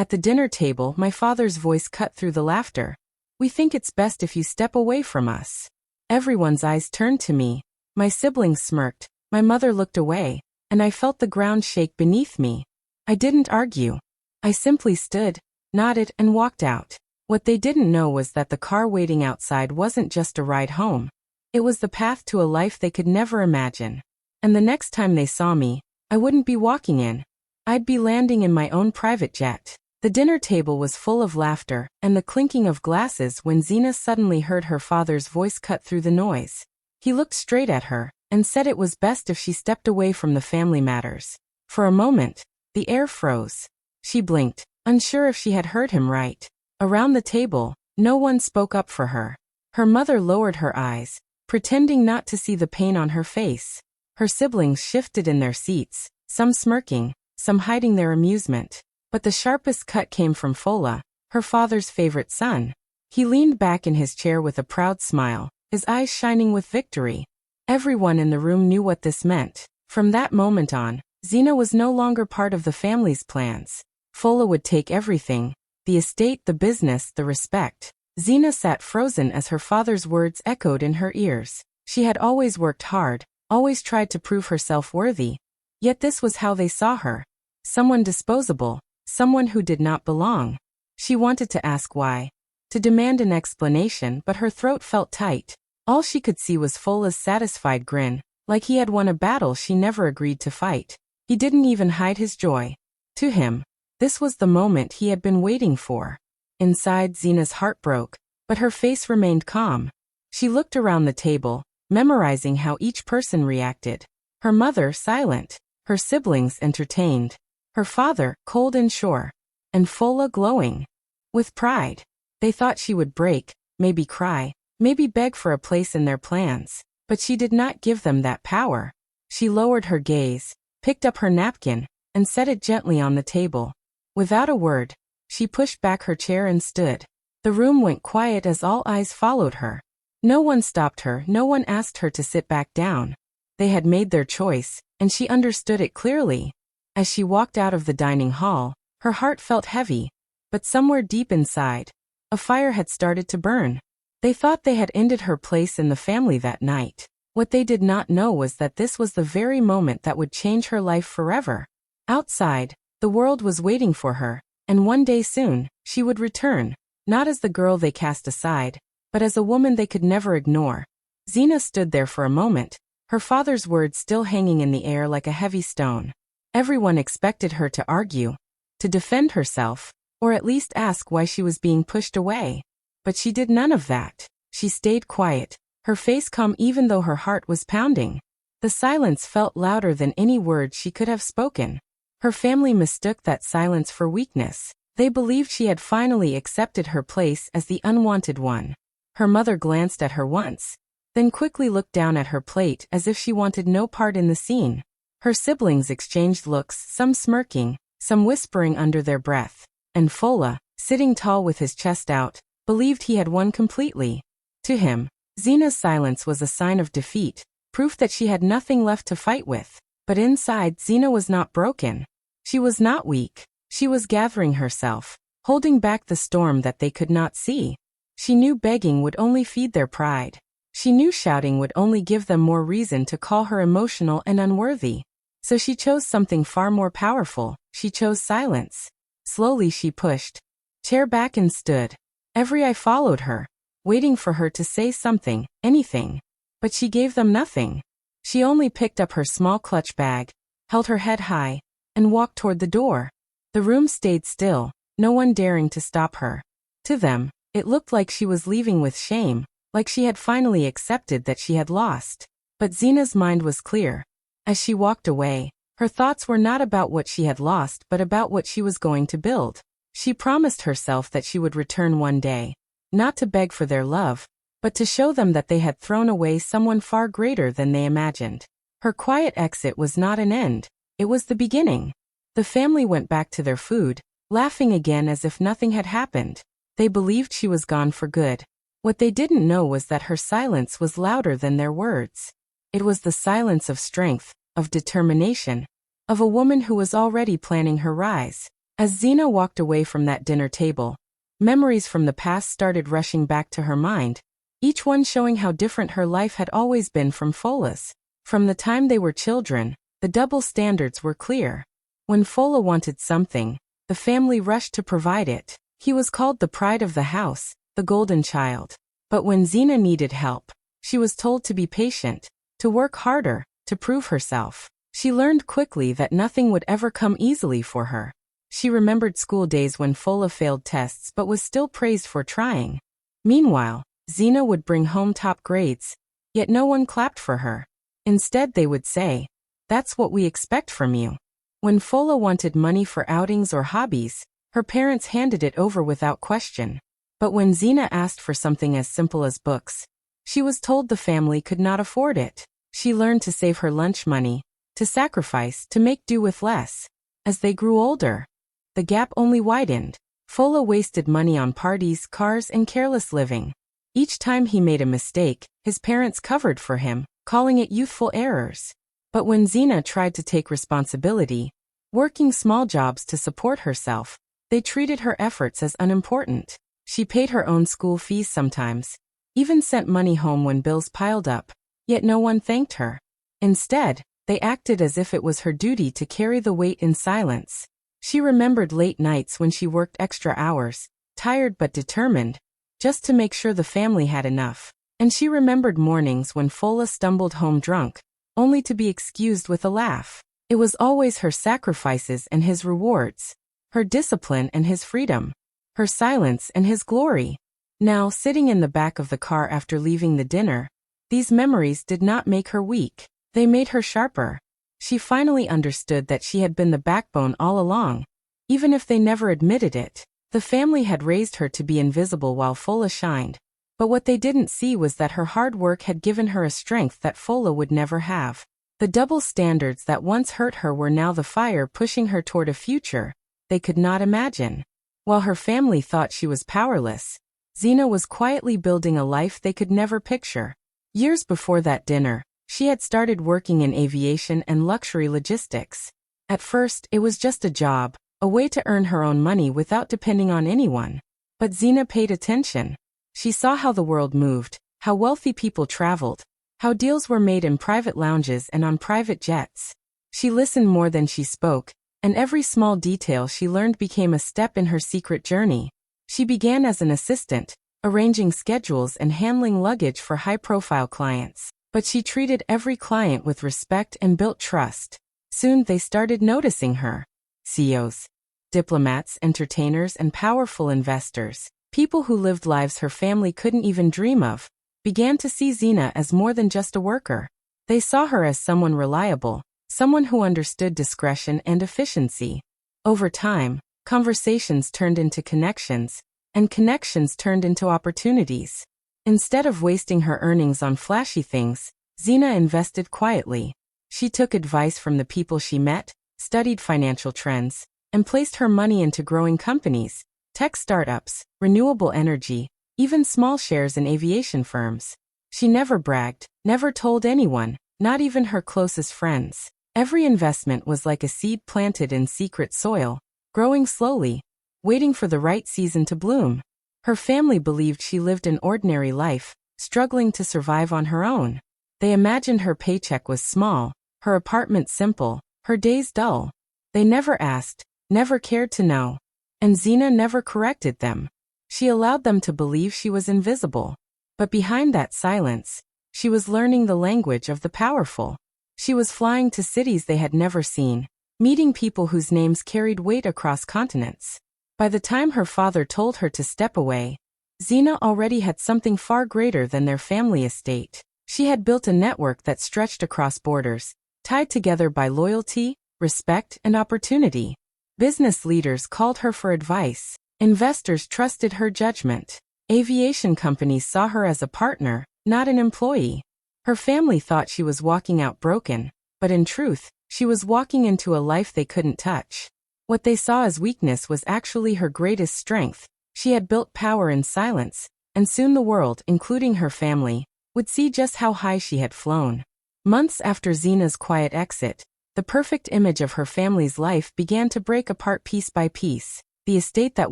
At the dinner table, my father's voice cut through the laughter. "We think it's best if you step away from us." Everyone's eyes turned to me. My siblings smirked, my mother looked away, and I felt the ground shake beneath me. I didn't argue. I simply stood, nodded, and walked out. What they didn't know was that the car waiting outside wasn't just a ride home. It was the path to a life they could never imagine. And the next time they saw me, I wouldn't be walking in. I'd be landing in my own private jet. The dinner table was full of laughter and the clinking of glasses when Zena suddenly heard her father's voice cut through the noise. He looked straight at her and said it was best if she stepped away from the family matters. For a moment, the air froze. She blinked, unsure if she had heard him right. Around the table, no one spoke up for her. Her mother lowered her eyes, pretending not to see the pain on her face. Her siblings shifted in their seats, some smirking, some hiding their amusement. But the sharpest cut came from Fola, her father's favorite son. He leaned back in his chair with a proud smile, his eyes shining with victory. Everyone in the room knew what this meant. From that moment on, Zena was no longer part of the family's plans. Fola would take everything: the estate, the business, the respect. Zena sat frozen as her father's words echoed in her ears. She had always worked hard, always tried to prove herself worthy. Yet this was how they saw her. Someone disposable. Someone who did not belong. She wanted to ask why, to demand an explanation, but her throat felt tight. All she could see was Fola's satisfied grin, like he had won a battle she never agreed to fight. He didn't even hide his joy. To him, this was the moment he had been waiting for. Inside, Zena's heart broke, but her face remained calm. She looked around the table, memorizing how each person reacted. Her mother silent, her siblings entertained. Her father, cold and sure, and Fola glowing with pride. They thought she would break, maybe cry, maybe beg for a place in their plans, but she did not give them that power. She lowered her gaze, picked up her napkin, and set it gently on the table. Without a word, she pushed back her chair and stood. The room went quiet as all eyes followed her. No one stopped her, no one asked her to sit back down. They had made their choice, and she understood it clearly. As she walked out of the dining hall, her heart felt heavy, but somewhere deep inside, a fire had started to burn. They thought they had ended her place in the family that night. What they did not know was that this was the very moment that would change her life forever. Outside, the world was waiting for her, and one day soon, she would return, not as the girl they cast aside, but as a woman they could never ignore. Zena stood there for a moment, her father's words still hanging in the air like a heavy stone. Everyone expected her to argue, to defend herself, or at least ask why she was being pushed away. But she did none of that. She stayed quiet, her face calm even though her heart was pounding. The silence felt louder than any word she could have spoken. Her family mistook that silence for weakness. They believed she had finally accepted her place as the unwanted one. Her mother glanced at her once, then quickly looked down at her plate as if she wanted no part in the scene. Her siblings exchanged looks, some smirking, some whispering under their breath. And Fola, sitting tall with his chest out, believed he had won completely. To him, Zena's silence was a sign of defeat, proof that she had nothing left to fight with. But inside, Zena was not broken. She was not weak. She was gathering herself, holding back the storm that they could not see. She knew begging would only feed their pride. She knew shouting would only give them more reason to call her emotional and unworthy. So she chose something far more powerful. She chose silence. Slowly she pushed chair back and stood. Every eye followed her, waiting for her to say something, anything. But she gave them nothing. She only picked up her small clutch bag, held her head high, and walked toward the door. The room stayed still, no one daring to stop her. To them, it looked like she was leaving with shame, like she had finally accepted that she had lost. But Zena's mind was clear. As she walked away, her thoughts were not about what she had lost but about what she was going to build. She promised herself that she would return one day, not to beg for their love, but to show them that they had thrown away someone far greater than they imagined. Her quiet exit was not an end, it was the beginning. The family went back to their food, laughing again as if nothing had happened. They believed she was gone for good. What they didn't know was that her silence was louder than their words. It was the silence of strength, of determination, of a woman who was already planning her rise. As Zina walked away from that dinner table, memories from the past started rushing back to her mind, each one showing how different her life had always been from Fola's. From the time they were children, the double standards were clear. When Fola wanted something, the family rushed to provide it. He was called the pride of the house, the golden child. But when Zina needed help, she was told to be patient, to work harder, to prove herself. She learned quickly that nothing would ever come easily for her. She remembered school days when Fola failed tests but was still praised for trying. Meanwhile, Zina would bring home top grades, yet no one clapped for her. Instead they would say, "That's what we expect from you." When Fola wanted money for outings or hobbies, her parents handed it over without question. But when Zina asked for something as simple as books, she was told the family could not afford it. She learned to save her lunch money, to sacrifice, to make do with less. As they grew older, the gap only widened. Fola wasted money on parties, cars, and careless living. Each time he made a mistake, his parents covered for him, calling it youthful errors. But when Zina tried to take responsibility, working small jobs to support herself, they treated her efforts as unimportant. She paid her own school fees sometimes, even sent money home when bills piled up, yet no one thanked her. Instead, they acted as if it was her duty to carry the weight in silence. She remembered late nights when she worked extra hours, tired but determined, just to make sure the family had enough. And she remembered mornings when Fola stumbled home drunk, only to be excused with a laugh. It was always her sacrifices and his rewards, her discipline and his freedom, her silence and his glory. Now, sitting in the back of the car after leaving the dinner, these memories did not make her weak. They made her sharper. She finally understood that she had been the backbone all along, even if they never admitted it. The family had raised her to be invisible while Fola shined. But what they didn't see was that her hard work had given her a strength that Fola would never have. The double standards that once hurt her were now the fire pushing her toward a future they could not imagine. While her family thought she was powerless, Zina was quietly building a life they could never picture. Years before that dinner, she had started working in aviation and luxury logistics. At first, it was just a job, a way to earn her own money without depending on anyone. But Zina paid attention. She saw how the world moved, how wealthy people traveled, how deals were made in private lounges and on private jets. She listened more than she spoke, and every small detail she learned became a step in her secret journey. She began as an assistant, arranging schedules and handling luggage for high-profile clients. But she treated every client with respect and built trust. Soon they started noticing her. CEOs, diplomats, entertainers, and powerful investors, people who lived lives her family couldn't even dream of, began to see Zina as more than just a worker. They saw her as someone reliable, someone who understood discretion and efficiency. Over time, conversations turned into connections, and connections turned into opportunities. Instead of wasting her earnings on flashy things, Zina invested quietly. She took advice from the people she met, studied financial trends, and placed her money into growing companies, tech startups, renewable energy, even small shares in aviation firms. She never bragged, never told anyone, not even her closest friends. Every investment was like a seed planted in secret soil, growing slowly, waiting for the right season to bloom. Her family believed she lived an ordinary life, struggling to survive on her own. They imagined her paycheck was small, her apartment simple, her days dull. They never asked, never cared to know. And Zina never corrected them. She allowed them to believe she was invisible. But behind that silence, she was learning the language of the powerful. She was flying to cities they had never seen, meeting people whose names carried weight across continents. By the time her father told her to step away, Zina already had something far greater than their family estate. She had built a network that stretched across borders, tied together by loyalty, respect, and opportunity. Business leaders called her for advice. Investors trusted her judgment. Aviation companies saw her as a partner, not an employee. Her family thought she was walking out broken, but in truth, she was walking into a life they couldn't touch. What they saw as weakness was actually her greatest strength. She had built power in silence, and soon the world, including her family, would see just how high she had flown. Months after Zina's quiet exit, The perfect image of her family's life began to break apart piece by piece. The estate that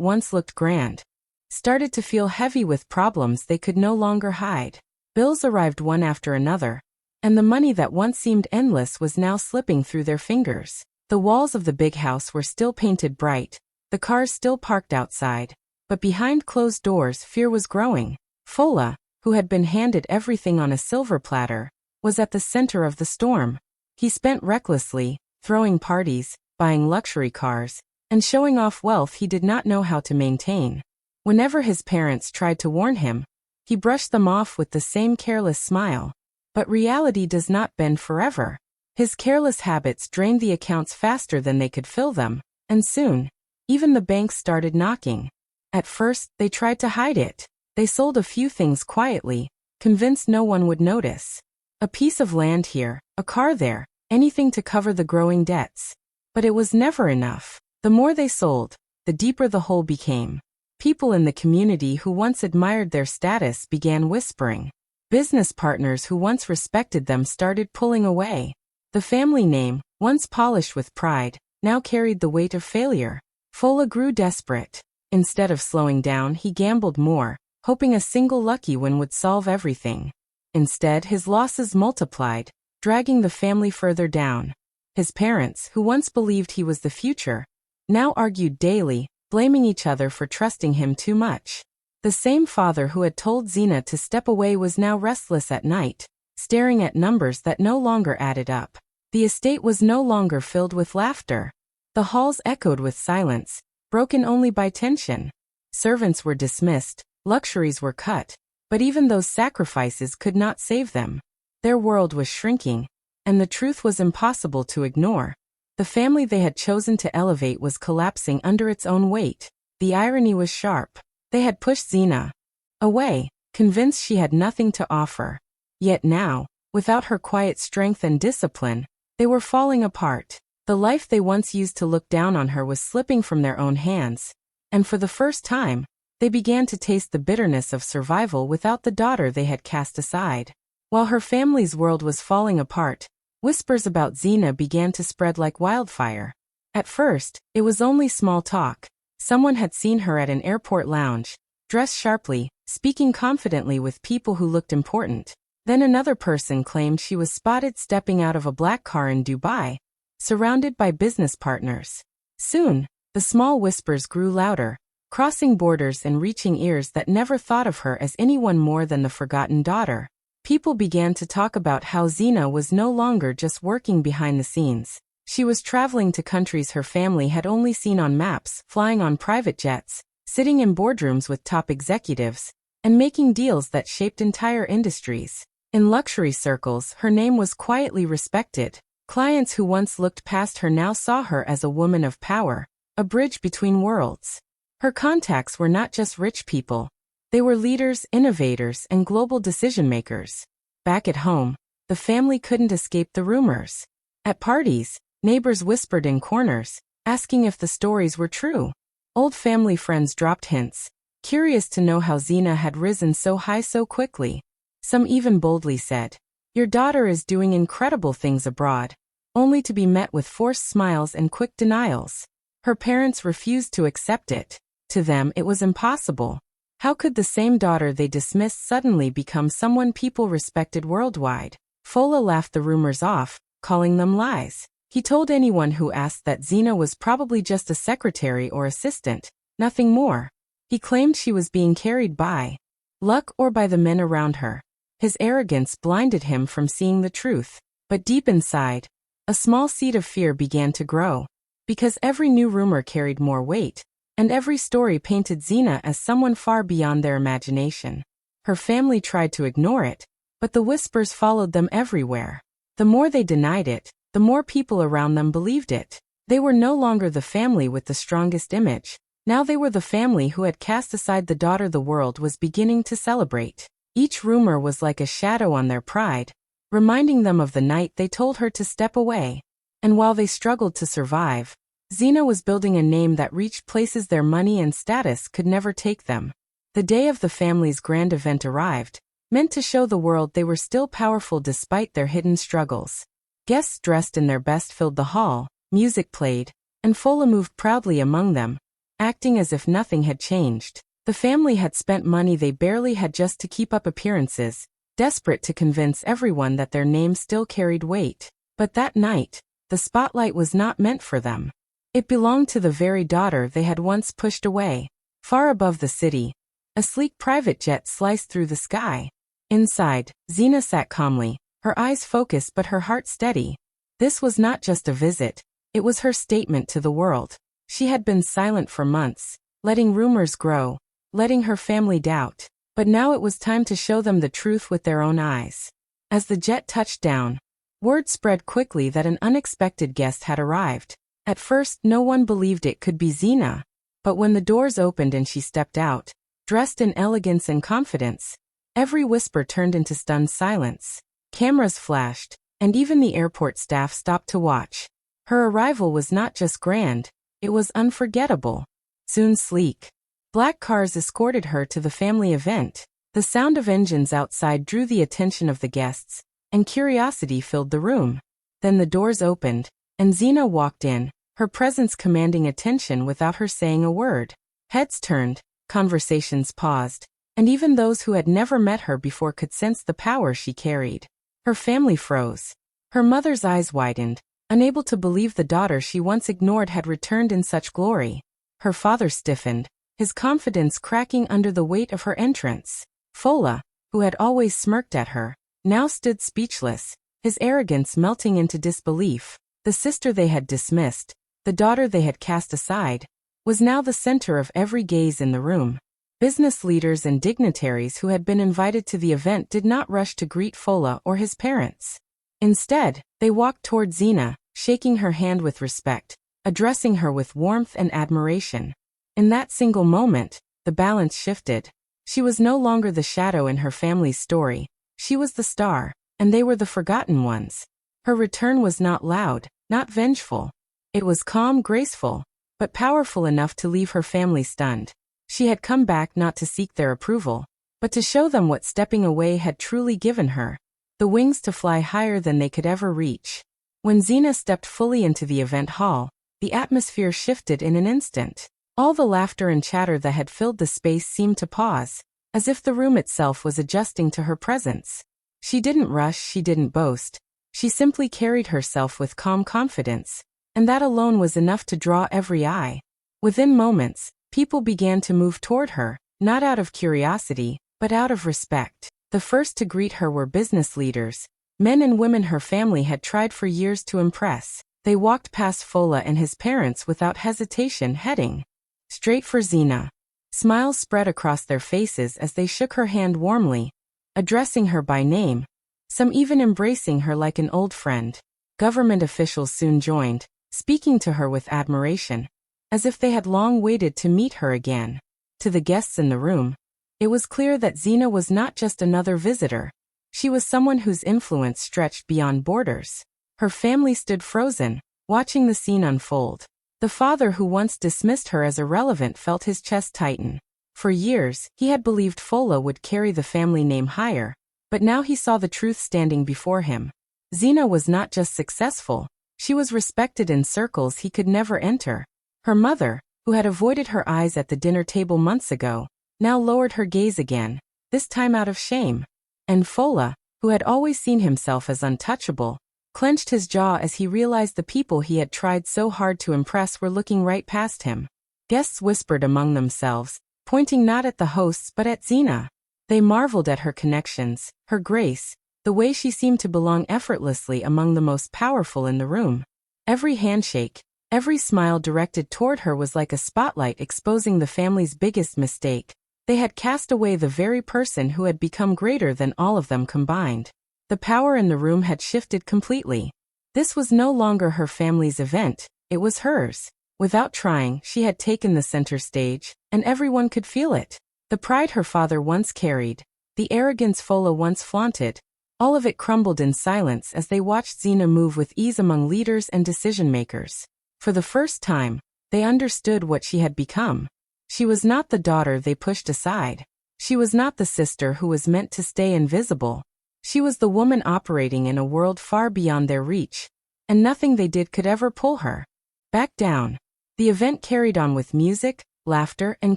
once looked grand started to feel heavy with problems they could no longer hide. Bills arrived one after another, and the money that once seemed endless was now slipping through their fingers. The walls of the big house were still painted bright, the cars still parked outside, but behind closed doors fear was growing. Fola, who had been handed everything on a silver platter, was at the center of the storm. He spent recklessly, throwing parties, buying luxury cars, and showing off wealth he did not know how to maintain. Whenever his parents tried to warn him, he brushed them off with the same careless smile. But reality does not bend forever. His careless habits drained the accounts faster than they could fill them, and soon, even the banks started knocking. At first, they tried to hide it. They sold a few things quietly, convinced no one would notice. A piece of land here, a car there, anything to cover the growing debts. But it was never enough. The more they sold, the deeper the hole became. People in the community who once admired their status began whispering. Business partners who once respected them started pulling away. The family name, once polished with pride, now carried the weight of failure. Fola grew desperate. Instead of slowing down, he gambled more, hoping a single lucky win would solve everything. Instead, his losses multiplied, dragging the family further down. His parents, who once believed he was the future, now argued daily, blaming each other for trusting him too much. The same father who had told Zina to step away was now restless at night, staring at numbers that no longer added up. The estate was no longer filled with laughter. The halls echoed with silence, broken only by tension. Servants were dismissed, luxuries were cut, but even those sacrifices could not save them. Their world was shrinking, and the truth was impossible to ignore. The family they had chosen to elevate was collapsing under its own weight. The irony was sharp. They had pushed Zina away, convinced she had nothing to offer. Yet now, without her quiet strength and discipline, they were falling apart. The life they once used to look down on her was slipping from their own hands, and for the first time, they began to taste the bitterness of survival without the daughter they had cast aside. While her family's world was falling apart, whispers about Zina began to spread like wildfire. At first, it was only small talk. Someone had seen her at an airport lounge, dressed sharply, speaking confidently with people who looked important. Then another person claimed she was spotted stepping out of a black car in Dubai, surrounded by business partners. Soon, the small whispers grew louder, crossing borders and reaching ears that never thought of her as anyone more than the forgotten daughter. People began to talk about how Zina was no longer just working behind the scenes. She was traveling to countries her family had only seen on maps, flying on private jets, sitting in boardrooms with top executives, and making deals that shaped entire industries. In luxury circles, her name was quietly respected. Clients who once looked past her now saw her as a woman of power, a bridge between worlds. Her contacts were not just rich people. They were leaders, innovators, and global decision-makers. Back at home, the family couldn't escape the rumors. At parties, neighbors whispered in corners, asking if the stories were true. Old family friends dropped hints, curious to know how Zina had risen so high so quickly. Some even boldly said, "Your daughter is doing incredible things abroad," only to be met with forced smiles and quick denials. Her parents refused to accept it. To them, it was impossible. How could the same daughter they dismissed suddenly become someone people respected worldwide? Fola laughed the rumors off, calling them lies. He told anyone who asked that Zina was probably just a secretary or assistant, nothing more. He claimed she was being carried by luck or by the men around her. His arrogance blinded him from seeing the truth. But deep inside, a small seed of fear began to grow. Because every new rumor carried more weight, and every story painted Zina as someone far beyond their imagination. Her family tried to ignore it, but the whispers followed them everywhere. The more they denied it, the more people around them believed it. They were no longer the family with the strongest image. Now they were the family who had cast aside the daughter the world was beginning to celebrate. Each rumor was like a shadow on their pride, reminding them of the night they told her to step away. And while they struggled to survive, Zina was building a name that reached places their money and status could never take them. The day of the family's grand event arrived, meant to show the world they were still powerful despite their hidden struggles. Guests dressed in their best filled the hall, music played, and Fola moved proudly among them, acting as if nothing had changed. The family had spent money they barely had just to keep up appearances, desperate to convince everyone that their name still carried weight. But that night, the spotlight was not meant for them. It belonged to the very daughter they had once pushed away. Far above the city, a sleek private jet sliced through the sky. Inside, Zina sat calmly, her eyes focused but her heart steady. This was not just a visit, it was her statement to the world. She had been silent for months, letting rumors grow, letting her family doubt. But now it was time to show them the truth with their own eyes. As the jet touched down, word spread quickly that an unexpected guest had arrived. At first, no one believed it could be Zina. But when the doors opened and she stepped out, dressed in elegance and confidence, every whisper turned into stunned silence. Cameras flashed, and even the airport staff stopped to watch. Her arrival was not just grand, it was unforgettable. Soon sleek, black cars escorted her to the family event. The sound of engines outside drew the attention of the guests, and curiosity filled the room. Then the doors opened, and Zina walked in, her presence commanding attention without her saying a word. Heads turned, conversations paused, and even those who had never met her before could sense the power she carried. Her family froze. Her mother's eyes widened, unable to believe the daughter she once ignored had returned in such glory. Her father stiffened, his confidence cracking under the weight of her entrance. Fola, who had always smirked at her, now stood speechless, his arrogance melting into disbelief. The sister they had dismissed, the daughter they had cast aside, was now the center of every gaze in the room. Business leaders and dignitaries who had been invited to the event did not rush to greet Fola or his parents. Instead, they walked toward Zina, shaking her hand with respect, addressing her with warmth and admiration. In that single moment, the balance shifted. She was no longer the shadow in her family's story. She was the star, and they were the forgotten ones. Her return was not loud, not vengeful. It was calm, graceful, but powerful enough to leave her family stunned. She had come back not to seek their approval, but to show them what stepping away had truly given her: the wings to fly higher than they could ever reach. When Zina stepped fully into the event hall, the atmosphere shifted in an instant. All the laughter and chatter that had filled the space seemed to pause, as if the room itself was adjusting to her presence. She didn't rush, she didn't boast. She simply carried herself with calm confidence, and that alone was enough to draw every eye. Within moments, people began to move toward her, not out of curiosity, but out of respect. The first to greet her were business leaders, men and women her family had tried for years to impress. They walked past Fola and his parents without hesitation, heading straight for Zina. Smiles spread across their faces as they shook her hand warmly, addressing her by name, some even embracing her like an old friend. Government officials soon joined, speaking to her with admiration, as if they had long waited to meet her again. To the guests in the room, it was clear that Zina was not just another visitor. She was someone whose influence stretched beyond borders. Her family stood frozen, watching the scene unfold. The father who once dismissed her as irrelevant felt his chest tighten. For years, he had believed Fola would carry the family name higher, but now he saw the truth standing before him. Zina was not just successful, she was respected in circles he could never enter. Her mother, who had avoided her eyes at the dinner table months ago, now lowered her gaze again, this time out of shame. And Fola, who had always seen himself as untouchable, clenched his jaw as he realized the people he had tried so hard to impress were looking right past him. Guests whispered among themselves, pointing not at the hosts but at Zina. They marveled at her connections, her grace, the way she seemed to belong effortlessly among the most powerful in the room. Every handshake, every smile directed toward her was like a spotlight exposing the family's biggest mistake. They had cast away the very person who had become greater than all of them combined. The power in the room had shifted completely. This was no longer her family's event, it was hers. Without trying, she had taken the center stage, and everyone could feel it. The pride her father once carried, the arrogance Fola once flaunted, all of it crumbled in silence as they watched Zina move with ease among leaders and decision-makers. For the first time, they understood what she had become. She was not the daughter they pushed aside. She was not the sister who was meant to stay invisible. She was the woman operating in a world far beyond their reach, and nothing they did could ever pull her back down. The event carried on with music, laughter, and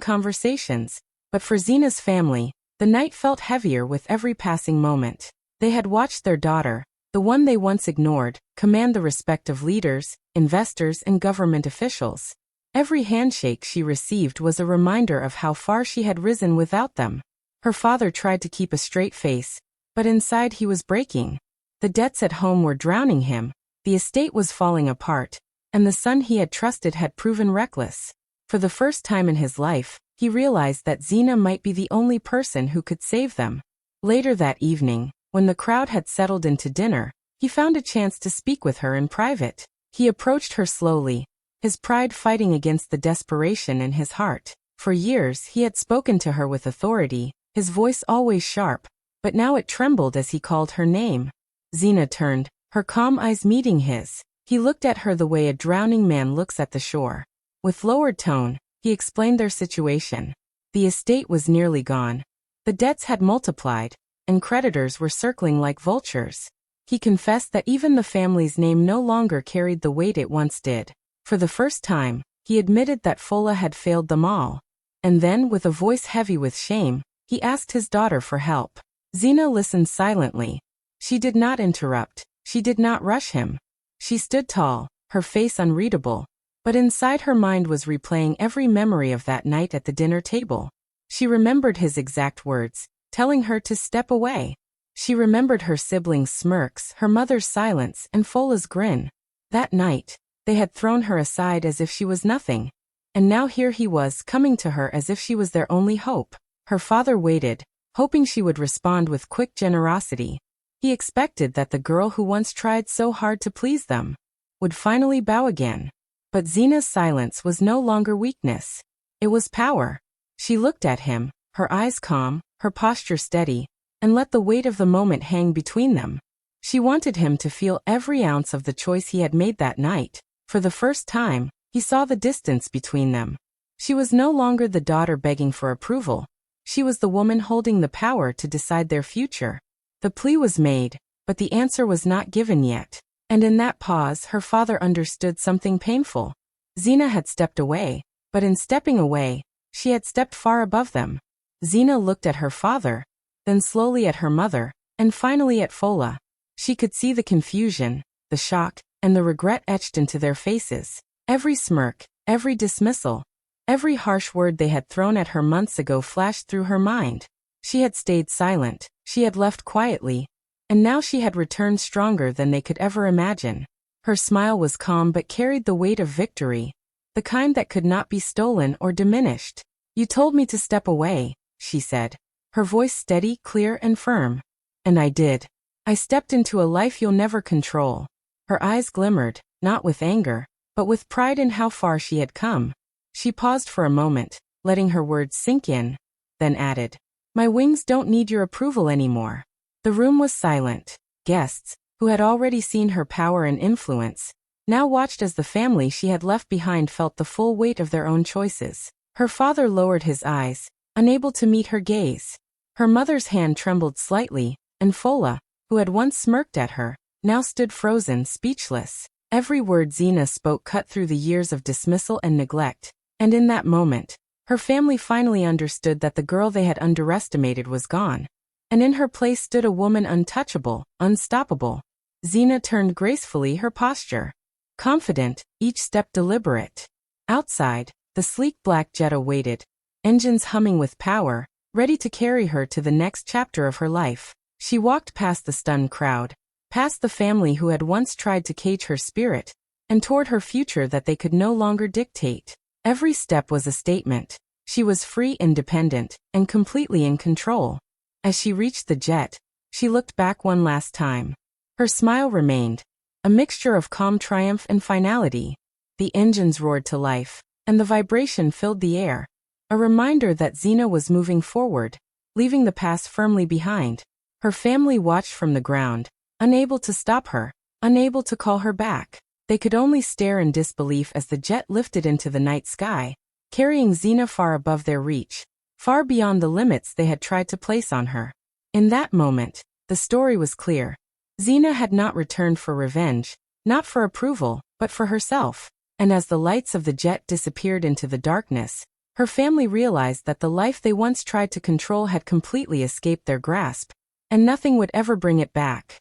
conversations, but for Zena's family, the night felt heavier with every passing moment. They had watched their daughter, the one they once ignored, command the respect of leaders, investors, and government officials. Every handshake she received was a reminder of how far she had risen without them. Her father tried to keep a straight face, but inside he was breaking. The debts at home were drowning him, the estate was falling apart, and the son he had trusted had proven reckless. For the first time in his life, he realized that Zena might be the only person who could save them. Later that evening, when the crowd had settled into dinner, he found a chance to speak with her in private. He approached her slowly, his pride fighting against the desperation in his heart. For years he had spoken to her with authority, his voice always sharp, but now it trembled as he called her name. Zena turned, her calm eyes meeting his. He looked at her the way a drowning man looks at the shore. With lowered tone, he explained their situation. The estate was nearly gone. The debts had multiplied, and creditors were circling like vultures. He confessed that even the family's name no longer carried the weight it once did. For the first time, he admitted that Fola had failed them all. And then, with a voice heavy with shame, he asked his daughter for help. Zena listened silently. She did not interrupt. She did not rush him. She stood tall, her face unreadable, but inside her mind was replaying every memory of that night at the dinner table. She remembered his exact words, telling her to step away. She remembered her siblings' smirks, her mother's silence, and Fola's grin. That night, they had thrown her aside as if she was nothing, and now here he was coming to her as if she was their only hope. Her father waited, hoping she would respond with quick generosity. He expected that the girl who once tried so hard to please them would finally bow again. But Zena's silence was no longer weakness. It was power. She looked at him, her eyes calm, her posture steady, and let the weight of the moment hang between them. She wanted him to feel every ounce of the choice he had made that night. For the first time, he saw the distance between them. She was no longer the daughter begging for approval. She was the woman holding the power to decide their future. The plea was made, but the answer was not given yet. And in that pause, her father understood something painful. Zena had stepped away, but in stepping away, she had stepped far above them. Zena looked at her father, then slowly at her mother, and finally at Fola. She could see the confusion, the shock, and the regret etched into their faces. Every smirk, every dismissal, every harsh word they had thrown at her months ago flashed through her mind. She had stayed silent, she had left quietly, and now she had returned stronger than they could ever imagine. Her smile was calm but carried the weight of victory, the kind that could not be stolen or diminished. "You told me to step away," she said, her voice steady, clear, and firm. "And I did. I stepped into a life you'll never control." Her eyes glimmered, not with anger, but with pride in how far she had come. She paused for a moment, letting her words sink in, then added, "My wings don't need your approval anymore." The room was silent. Guests, who had already seen her power and influence, now watched as the family she had left behind felt the full weight of their own choices. Her father lowered his eyes, unable to meet her gaze. Her mother's hand trembled slightly, and Fola, who had once smirked at her, now stood frozen, speechless. Every word Zena spoke cut through the years of dismissal and neglect, and in that moment, her family finally understood that the girl they had underestimated was gone. And in her place stood a woman untouchable, unstoppable. Zena turned gracefully, her posture confident, each step deliberate. Outside, the sleek black Jetta waited, engines humming with power, ready to carry her to the next chapter of her life. She walked past the stunned crowd, past the family who had once tried to cage her spirit, and toward her future that they could no longer dictate. Every step was a statement. She was free, independent, and completely in control. As she reached the jet, she looked back one last time. Her smile remained, a mixture of calm triumph and finality. The engines roared to life, and the vibration filled the air, a reminder that Zena was moving forward, leaving the past firmly behind. Her family watched from the ground, unable to stop her, unable to call her back. They could only stare in disbelief as the jet lifted into the night sky, carrying Zena far above their reach, far beyond the limits they had tried to place on her. In that moment, The story was clear. Xena had not returned for revenge, not for approval, but for herself. And as the lights of the jet disappeared into the darkness, her family realized that the life they once tried to control had completely escaped their grasp, and nothing would ever bring it back.